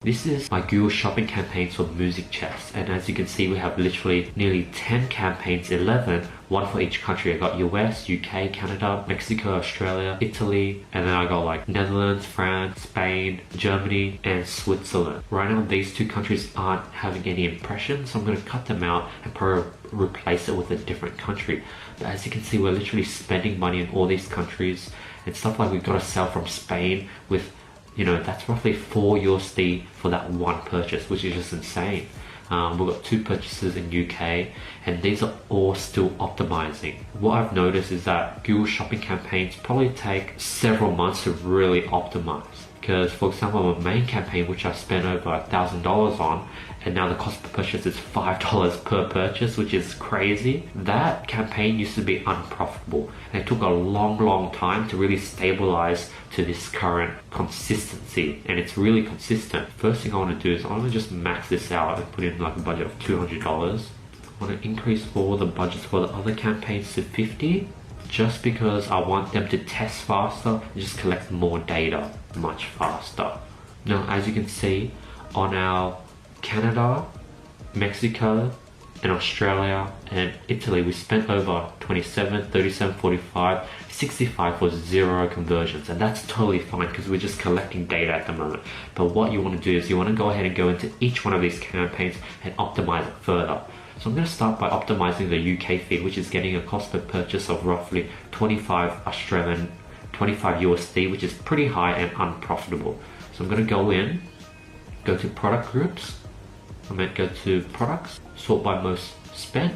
This is my Google shopping campaigns for music chess, and as you can see we have literally nearly 10 campaigns, 11, one for each country. I got US, UK, Canada, Mexico, Australia, Italy, and then I got like Netherlands, France, Spain, Germany, and Switzerland. Right now these two countries aren't having any impressions, so I'm going to cut them out and probably replace it with a different country. But as you can see, we're literally spending money in all these countries, and stuff like we've got to sell from Spain with, you know, that's roughly 4 USD for that one purchase, which is just insane. We've got 2 purchases in UK, and these are all still optimizing. What I've noticed is that Google shopping campaigns probably take several months to really optimize. Because, for example, my main campaign, which I spent over $1,000 on, and now the cost per purchase is $5 per purchase, which is crazy. That campaign used to be unprofitable, and it took a long time to really stabilize to this current consistency, and it's really consistent. First thing I want to do is I want to just max this out and put in like a budget of $200. I want to increase all the budgets for the other campaigns to 50, just because I want them to test faster and just collect more data much faster. Now, as you can see, on our Canada, Mexico, and Australia and Italy, we spent over 27, 37, 45, 65 for 0 conversions, and that's totally fine because we're just collecting data at the moment. But what you want to do is you want to go ahead and go into each one of these campaigns and optimize it further. So I'm going to start by optimizing the UK feed, which is getting a cost per purchase of roughly 25 USD, which is pretty high and unprofitable. So I'm going to go in, go to product groups, I might go to products, sort by most spent.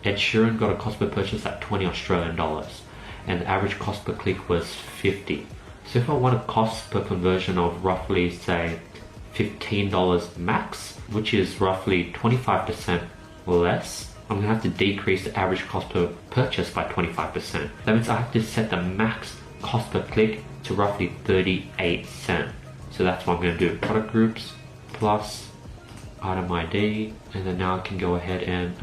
Ed Sheeran got a cost per purchase at 20 Australian dollars, and the average cost per click was 50. So if I want a cost per conversion of roughly, say, $15 max, which is roughly 25% less, I'm going to have to decrease the average cost per purchase by 25%. That means I have to set the max cost per click to roughly 38 cents. So that's what I'm going to do. Product groups plus item ID, and then now I can go ahead and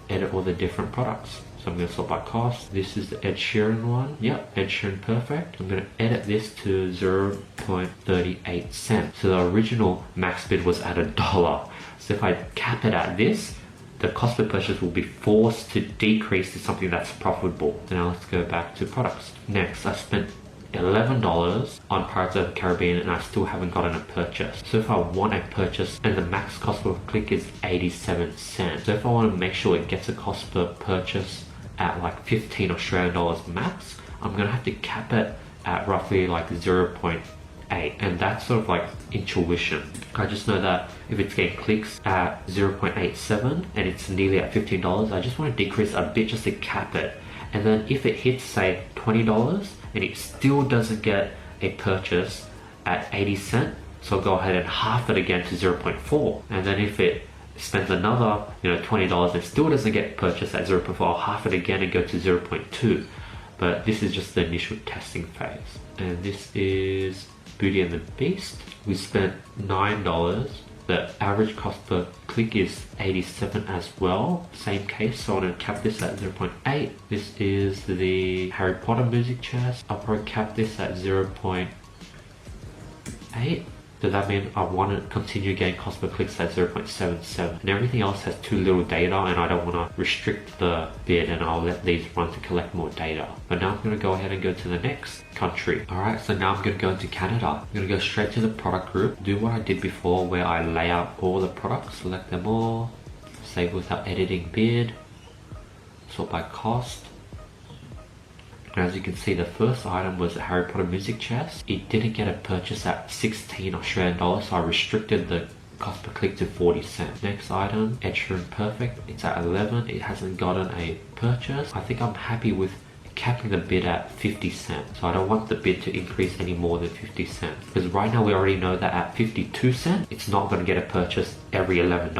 edit all the different products. So I'm going to sort by cost. This is the Ed Sheeran one. Yep, Ed Sheeran perfect. I'm going to edit this to 0.38 cents. So the original max bid was at $1. So if I cap it at this, the cost per purchase will be forced to decrease to something that's profitable. So now let's go back to products. Next, I spent $11 on Pirates of the Caribbean and I still haven't gotten a purchase. So if I want a purchase and the max cost per click is 87 cents. So if I want to make sure it gets a cost per purchase at like 15 Australian dollars max, I'm going to have to cap it at roughly like 0.8, and that's sort of like intuition. I just know that if it's getting clicks at 0.87 and it's nearly at $15, I just want to decrease a bit just to cap it. And then if it hits say $20 and it still doesn't get a purchase at 80 cents, so I'll go ahead and half it again to 0.4. And then if it spends another $20 and still doesn't get purchased at 0.4, I'll half it again and go to 0.2. But this is just the initial testing phase. And this is Beauty and the Beast. We spent $9. The average cost per click is 87 as well. Same case, so I'm going to cap this at 0.8. This is the Harry Potter music chest. I'll probably cap this at 0.8. Does that mean I want to continue getting cost per clicks at 0.77? And everything else has too little data, and I don't want to restrict the bid, and I'll let these run to collect more data. But now I'm going to go ahead and go to the next country. Alright, so now I'm going to go into Canada. I'm going to go straight to the product group, do what I did before where I lay out all the products, select them all, save without editing bid, sort by cost. And as you can see, the first item was the Harry Potter music chest. It didn't get a purchase at 16 Australian dollars, so I restricted the cost per click to 40 cents. Next item, Ed Sheeran Perfect. It's at 11. It hasn't gotten a purchase. I think I'm happy with capping the bid at 50 cents. So I don't want the bid to increase any more than 50 cents. Because right now we already know that at 52 cents, it's not going to get a purchase every $11.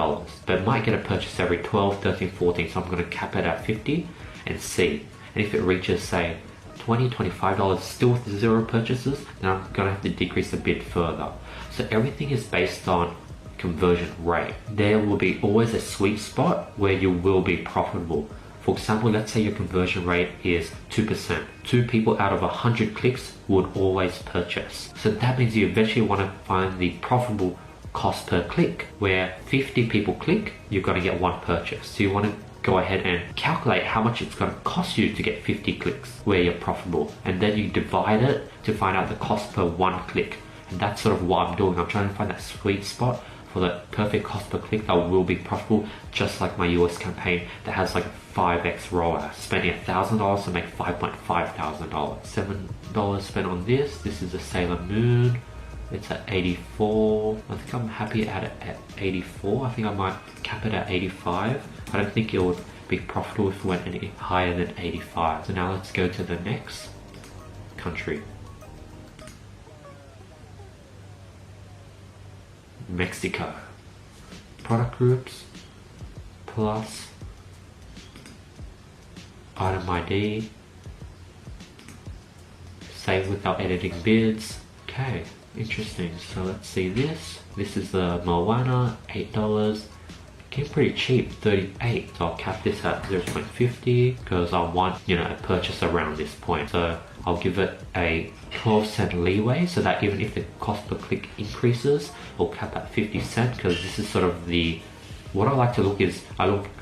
But it might get a purchase every 12, 13, 14. So I'm going to cap it at 50 and see. And if it reaches say $20, $25 still with 0 purchases, then I'm going to have to decrease the bid further. So everything is based on conversion rate. There will be always a sweet spot where you will be profitable. For example, let's say your conversion rate is 2%. 2 people out of 100 clicks would always purchase. So that means you eventually want to find the profitable cost per click, where 50 people click, you're going to get one purchase. So you want to go ahead and calculate how much it's going to cost you to get 50 clicks where you're profitable, and then you divide it to find out the cost per one click. And that's sort of what I'm doing. I'm trying to find that sweet spot for the perfect cost per click that will be profitable, just like my US campaign that has like 5x ROAS, spending $1,000 to make $5.5 thousand. $7 spent on this. This is a Sailor Moon. It's at 84. I think I'm happy at it at 84. I think I might cap it at 85. I don't think it would be profitable if it went any higher than 85. So now let's go to the next country. Mexico. Product groups, plus, item ID, save without editing bids. Okay, interesting. So let's see this. This is the Moana, $8. Came pretty cheap, 38. So I'll cap this at 0.50 because I want, a purchase around this point. So I'll give it a 12-cent leeway so that even if the cost per click increases, I'll cap at 50 cents because this is sort of what I like to look is,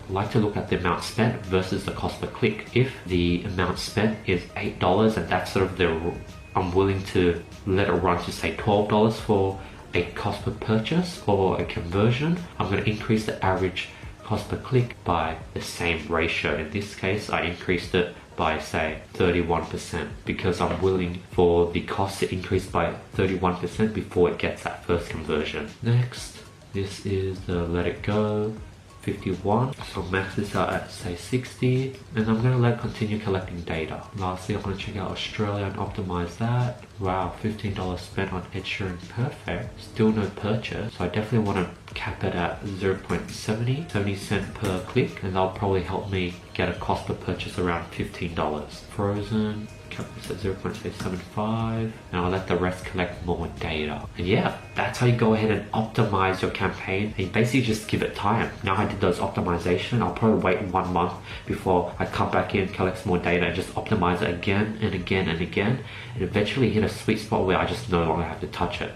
like to look at the amount spent versus the cost per click. If the amount spent is $8 and that's sort of I'm willing to let it run to say $12 for a cost per purchase or a conversion, I'm going to increase the average cost per click by the same ratio. In this case, I increased it by say 31% because I'm willing for the cost to increase by 31% before it gets that first conversion. Next, this is the Let It Go, 51. So I'll max this out at say 60, and I'm going to let continue collecting data. Lastly, I'm going to check out Australia and optimize that. Wow, $15 spent on Ed Sheeran, perfect. Still no purchase, so I definitely want to cap it at 70 cents per click, and that'll probably help me get a cost per purchase around $15. Frozen, cap this at 0.875, and I'll let the rest collect more data. And yeah, that's how you go ahead and optimize your campaign. And you basically just give it time. Now I did those optimization, I'll probably wait 1 month before I come back in, collect some more data, and just optimize it again and again and again, and eventually hit a sweet spot where I just no longer have to touch it.